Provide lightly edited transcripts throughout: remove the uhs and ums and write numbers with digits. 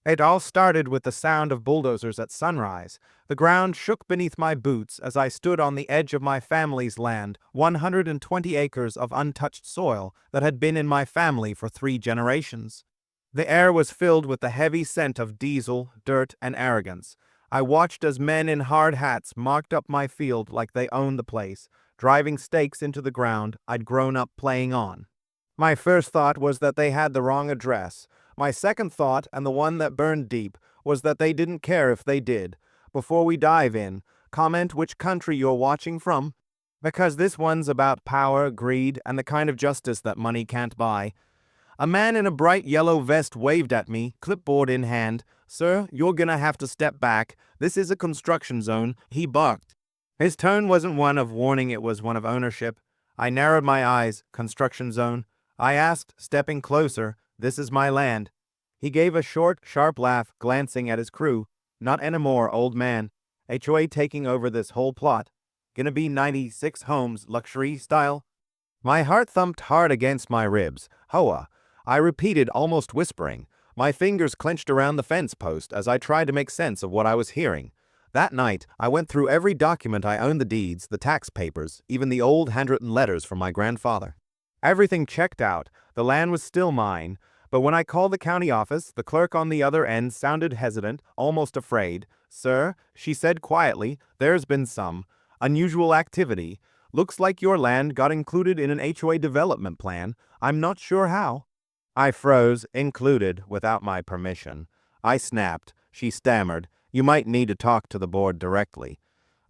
It all started with the sound of bulldozers at sunrise. The ground shook beneath my boots as I stood on the edge of my family's land, 120 acres of untouched soil that had been in my family for 3 generations. The air was filled with the heavy scent of diesel, dirt, and arrogance. I watched as men in hard hats marked up my field like they owned the place, driving stakes into the ground I'd grown up playing on. My first thought was that they had the wrong address. My second thought, and the one that burned deep, was that they didn't care if they did. Before we dive in, comment which country you're watching from, because this one's about power, greed, and the kind of justice that money can't buy. A man in a bright yellow vest waved at me, clipboard in hand. "Sir, you're gonna have to step back. This is a construction zone," he barked. His tone wasn't one of warning, it was one of ownership. I narrowed my eyes. Construction zone? I asked, stepping closer. "This is my land." He gave a short, sharp laugh, glancing at his crew. "Not anymore, old man. HOA taking over this whole plot. Gonna be 96 homes, luxury style." My heart thumped hard against my ribs. "Hoa," I repeated, almost whispering. My fingers clenched around the fence post as I tried to make sense of what I was hearing. That night, I went through every document I owned, the deeds, the tax papers, even the old handwritten letters from my grandfather. Everything checked out. The land was still mine. But when I called the county office, the clerk on the other end sounded hesitant, almost afraid. "Sir," she said quietly, "there's been some unusual activity. Looks like your land got included in an HOA development plan. I'm not sure how." I froze. "Included without my permission." I snapped. She stammered, "You might need to talk to the board directly."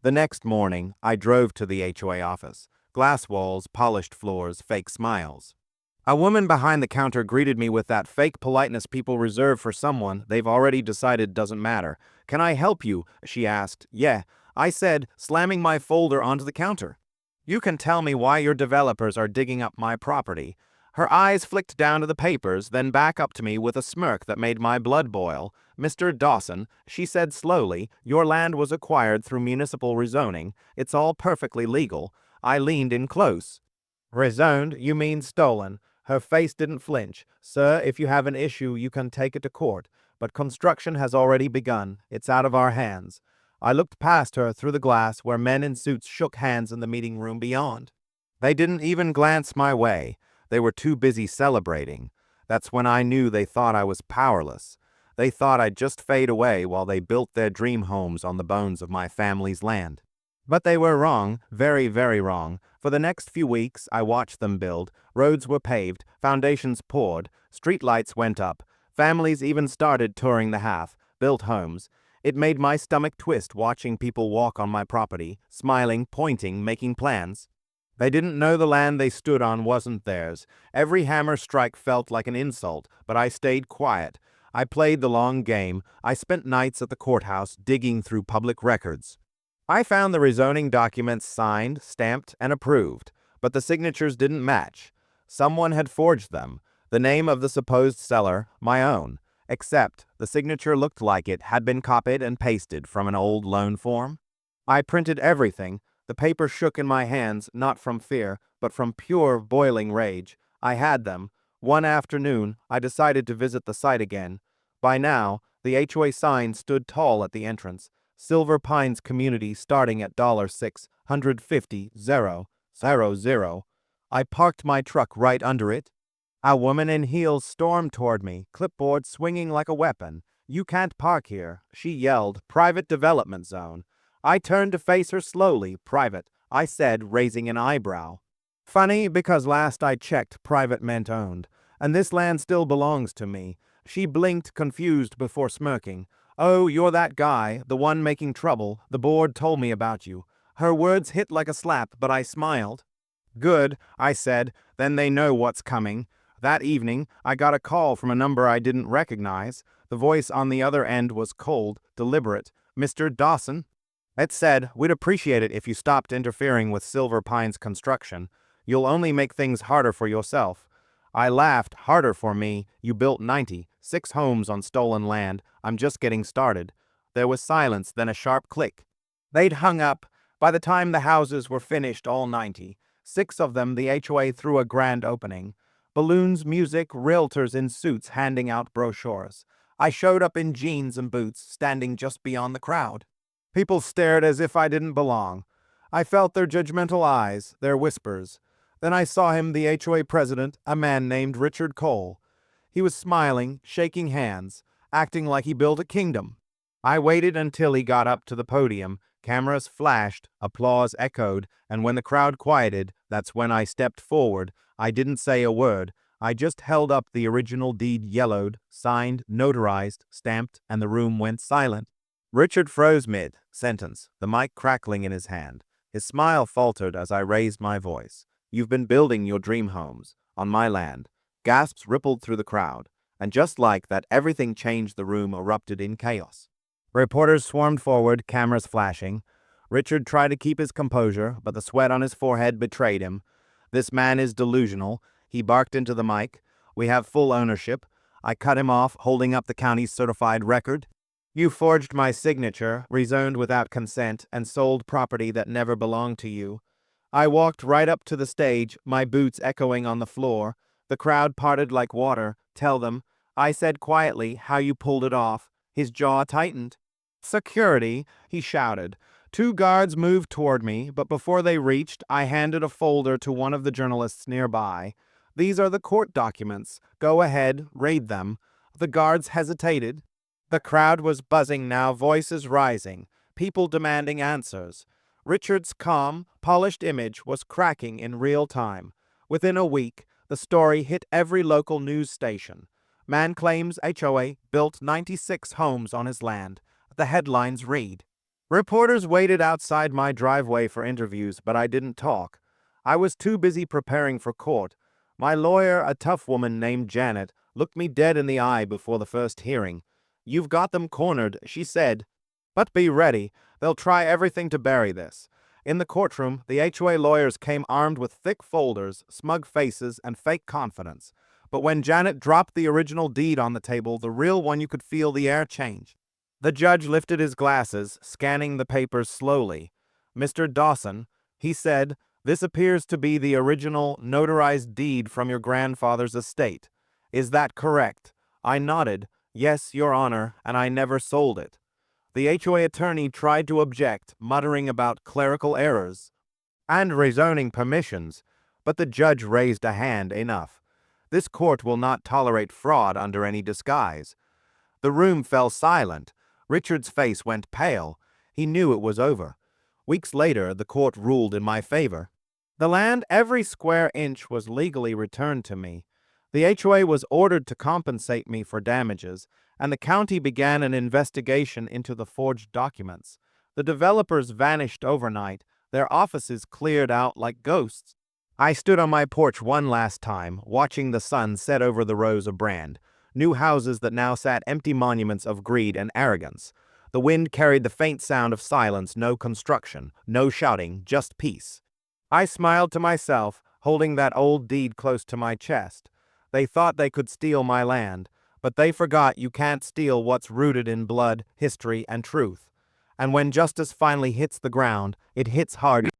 The next morning, I drove to the HOA office. Glass walls, polished floors, fake smiles. A woman behind the counter greeted me with that fake politeness people reserve for someone they've already decided doesn't matter. "Can I help you?" she asked. "Yeah," I said, slamming my folder onto the counter. "You can tell me why your developers are digging up my property." Her eyes flicked down to the papers, then back up to me with a smirk that made my blood boil. "Mr. Dawson," she said slowly, "your land was acquired through municipal rezoning. It's all perfectly legal." I leaned in close. "Rezoned? You mean stolen?" Her face didn't flinch. "Sir, if you have an issue, you can take it to court. But construction has already begun. It's out of our hands." I looked past her through the glass where men in suits shook hands in the meeting room beyond. They didn't even glance my way. They were too busy celebrating. That's when I knew they thought I was powerless. They thought I'd just fade away while they built their dream homes on the bones of my family's land. But they were wrong, very, very wrong. For the next few weeks, I watched them build. Roads were paved, foundations poured, streetlights went up. Families even started touring the half-built homes. It made my stomach twist watching people walk on my property, smiling, pointing, making plans. They didn't know the land they stood on wasn't theirs. Every hammer strike felt like an insult, but I stayed quiet. I played the long game. I spent nights at the courthouse digging through public records. I found the rezoning documents signed, stamped, and approved, but the signatures didn't match. Someone had forged them. The name of the supposed seller, my own, except the signature looked like it had been copied and pasted from an old loan form. I printed everything. The paper shook in my hands, not from fear, but from pure, boiling rage. I had them. One afternoon, I decided to visit the site again. By now, the HOA sign stood tall at the entrance. Silver Pines Community starting at $650,000. I parked my truck right under it. A woman in heels stormed toward me, clipboard swinging like a weapon. "You can't park here," she yelled. "Private development zone." I turned to face her slowly. "Private," I said, raising an eyebrow. Funny, because last I checked, private meant owned. And this land still belongs to me. She blinked, confused, before smirking. "Oh, you're that guy, the one making trouble. The board told me about you." Her words hit like a slap, but I smiled. "Good," I said, "then they know what's coming." That evening, I got a call from a number I didn't recognize. The voice on the other end was cold, deliberate. "Mr. Dawson?" It said, "We'd appreciate it if you stopped interfering with Silver Pines construction. You'll only make things harder for yourself." I laughed. "Harder for me? You built 96 homes on stolen land. I'm just getting started." There was silence, then a sharp click. They'd hung up. By the time the houses were finished, all 96 of them, the HOA threw a grand opening. Balloons, music, realtors in suits handing out brochures. I showed up in jeans and boots, standing just beyond the crowd. People stared as if I didn't belong. I felt their judgmental eyes, their whispers. Then I saw him, the HOA president, a man named Richard Cole. He was smiling, shaking hands, acting like he built a kingdom. I waited until he got up to the podium. Cameras flashed, applause echoed, and when the crowd quieted, that's when I stepped forward. I didn't say a word. I just held up the original deed, yellowed, signed, notarized, stamped, and the room went silent. Richard froze mid-sentence, the mic crackling in his hand. His smile faltered as I raised my voice. "You've been building your dream homes on my land." Gasps rippled through the crowd, and just like that, everything changed. The room erupted in chaos. Reporters swarmed forward, cameras flashing. Richard tried to keep his composure, but the sweat on his forehead betrayed him. "This man is delusional," he barked into the mic. "We have full ownership." I cut him off, holding up the county's certified record. "You forged my signature, rezoned without consent, and sold property that never belonged to you." I walked right up to the stage, my boots echoing on the floor. The crowd parted like water. "Tell them," I said quietly, "how you pulled it off." His jaw tightened. "Security," he shouted. Two guards moved toward me, but before they reached, I handed a folder to one of the journalists nearby. "These are the court documents. Go ahead, read them." The guards hesitated. The crowd was buzzing now, voices rising, people demanding answers. Richard's calm, polished image was cracking in real time. Within a week, the story hit every local news station. Man claims HOA built 96 homes on his land. The headlines read. Reporters waited outside my driveway for interviews, but I didn't talk. I was too busy preparing for court. My lawyer, a tough woman named Janet, looked me dead in the eye before the first hearing. "You've got them cornered," she said. "But be ready. They'll try everything to bury this." In the courtroom, the HOA lawyers came armed with thick folders, smug faces, and fake confidence. But when Janet dropped the original deed on the table, the real one, you could feel the air change. The judge lifted his glasses, scanning the papers slowly. "Mr. Dawson," he said, "this appears to be the original notarized deed from your grandfather's estate. Is that correct?" I nodded. "Yes, Your Honor, and I never sold it." The HOA attorney tried to object, muttering about clerical errors and rezoning permissions, but the judge raised a hand. "Enough. This court will not tolerate fraud under any disguise." The room fell silent. Richard's face went pale. He knew it was over. Weeks later, the court ruled in my favor. The land, every square inch, was legally returned to me. The HOA was ordered to compensate me for damages, and the county began an investigation into the forged documents. The developers vanished overnight, their offices cleared out like ghosts. I stood on my porch one last time, watching the sun set over the rows of brand new houses that now sat empty monuments of greed and arrogance. The wind carried the faint sound of silence, no construction, no shouting, just peace. I smiled to myself, holding that old deed close to my chest. They thought they could steal my land, but they forgot you can't steal what's rooted in blood, history, and truth. And when justice finally hits the ground, it hits hard.